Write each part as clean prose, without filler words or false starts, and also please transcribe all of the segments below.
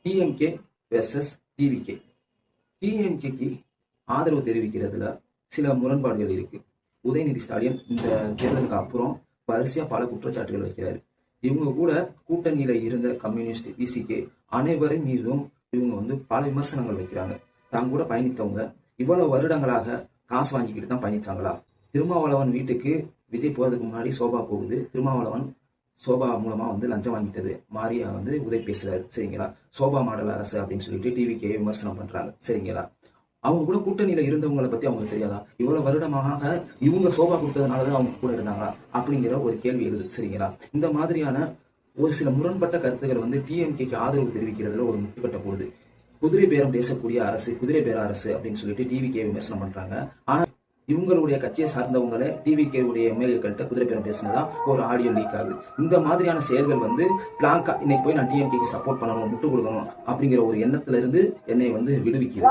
DMK versus TVK. டிஎம்கேக்கு ஆதரவு தெரிவிக்கிறதுல சில முரண்பாடுகள் இருக்கு. உதயநிதி ஸ்டாலின் இந்த தேர்தலுக்கு அப்புறம் வரிசையா பல குற்றச்சாட்டுகள் வைக்கிறாரு. இவங்க கூட கூட்டணியில இருந்த கம்யூனிஸ்ட், விசிகே அனைவரின் மீதும் இவங்க பல விமர்சனங்கள் வைக்கிறாங்க. தான் கூட பயணித்தவங்க இவ்வளவு வருடங்களாக காசு வாங்கிக்கிட்டு தான் பயணிச்சாங்களா? திருமாவளவன் வீட்டுக்கு விஜய் போறதுக்கு முன்னாடி சோபா போகுது. திருமாவளவன் சோபா மூலமா லஞ்சம் வாங்கிட்டது மாரியா உதய் பேசுறாரு. சரிங்களா? சோபா மாடல் அரசு அப்படின்னு சொல்லிட்டு டிவிக்கே விமர்சனம் பண்றாங்க. சரிங்களா? அவங்க கூட கூட்டணியில இருந்தவங்களை பத்தி அவங்களுக்கு தெரியாதா? இவ்வளவு வருடமாக இவங்க சோபா கொடுத்ததுனாலதான் அவங்க கூட இருந்தாங்களா அப்படிங்கிற ஒரு கேள்வி எழுது. சரிங்களா? இந்த மாதிரியான ஒரு சில முரண்பட்ட கருத்துக்கள் டிஎம்கேக்கு ஆதரவு தெரிவிக்கிறதுல ஒரு முட்டுக்கட்ட போகுது. குதிரை பேரம் பேசக்கூடிய அரசு, குதிரை பேர அரசு அப்படின்னு சொல்லிட்டு டிவிக்கே விமர்சனம் பண்றாங்க. ஆனா இவங்களுடைய கட்சியை சார்ந்தவங்கள டிவிகே உடைய எம்எல்ஏக்கள்கிட்ட குதிரை பேரம் பேசினதா ஒரு ஆடியோ லீக் ஆகுது. இந்த மாதிரியான செயல்கள் பிளாங்கா இன்னைக்கு போய் நான் டிஎம்கேக்கு சப்போர்ட் பண்ணணும், முட்டு கொடுக்கணும் அப்படிங்கிற ஒரு எண்ணத்துல இருந்து என்னை விடுவிக்குது.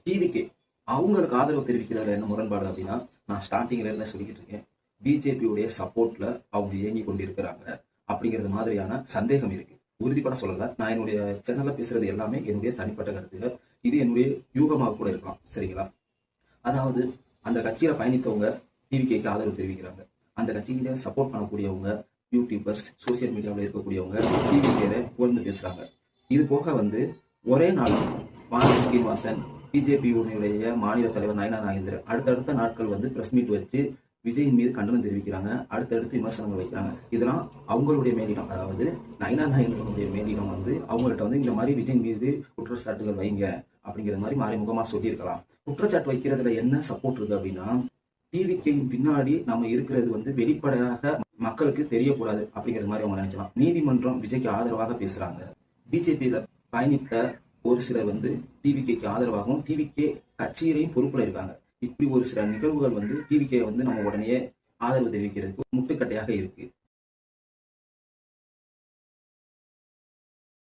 டிவிகே அவங்களுக்கு ஆதரவு தெரிவிக்கிறதுல என்ன முரண்பாடு அப்படின்னா, நான் ஸ்டார்டிங்ல இருந்து சொல்லிக்கிட்டு இருக்கேன், பிஜேபியுடைய சப்போர்ட்ல அவங்க இயங்கி கொண்டிருக்கிறாங்க அப்படிங்கிறது மாதிரியான சந்தேகம் இருக்கு. உறுதிப்பட சொல்லல. நான் என்னுடைய சேனல்ல பேசுறது எல்லாமே என்னுடைய தனிப்பட்ட கருத்துக்கள். இது என்னுடைய யூகமாக கூட இருக்கலாம். சரிங்களா? அதாவது அந்த கட்சியில பயணித்தவங்க டிவிகேக்கு ஆதரவு தெரிவிக்கிறாங்க. அந்த கட்சியில சப்போர்ட் பண்ணக்கூடியவங்க, யூடியூபர்ஸ், சோசியல் மீடியாவில் இருக்கக்கூடியவங்க டிவிகேல புகழ்ந்து பேசுறாங்க. இது போக ஒரே நாள் வானதி ஸ்ரீனிவாசன், பிஜேபியுடைய மாநில தலைவர் நயனா நாகேந்திரன் அடுத்தடுத்த நாட்கள் பிரஸ் மீட் வச்சு விஜயின் மீது கண்டனம் தெரிவிக்கிறாங்க. அடுத்தடுத்து விமர்சனங்கள் வைக்கிறாங்க. இதெல்லாம் அவங்களுடைய மேலிடம். அதாவது நயனா நாகேந்திரனுடைய மேலிடம் அவங்கள்ட்ட இந்த மாதிரி விஜய் மீது குற்றச்சாட்டுகள் வைங்க அப்படிங்கிற மாதிரி மறைமுகமா சொல்லியிருக்கலாம். குற்றச்சாட்டு வைக்கிறதுல என்ன சப்போர்ட் இருக்கு அப்படின்னா, டிவிகேயின் பின்னாடி நம்ம இருக்கிறது வெளிப்படையாக மக்களுக்கு தெரியக்கூடாது அப்படிங்கிற மாதிரி அவங்க நினைக்கலாம். நீதிமன்றம் விஜய்க்கு ஆதரவாக பேசுறாங்க. பிஜேபியில பயணித்த ஒரு சிலர் டிவிகேக்கு ஆதரவாகவும் டிவிகே கட்சியிலையும் பொறுப்புல இருக்காங்க. இப்படி ஒரு சில நிகழ்வுகள் டிவிகே நம்ம உடனே ஆதரவு தெரிவிக்கிறதுக்கு முட்டுக்கட்டையாக இருக்கு.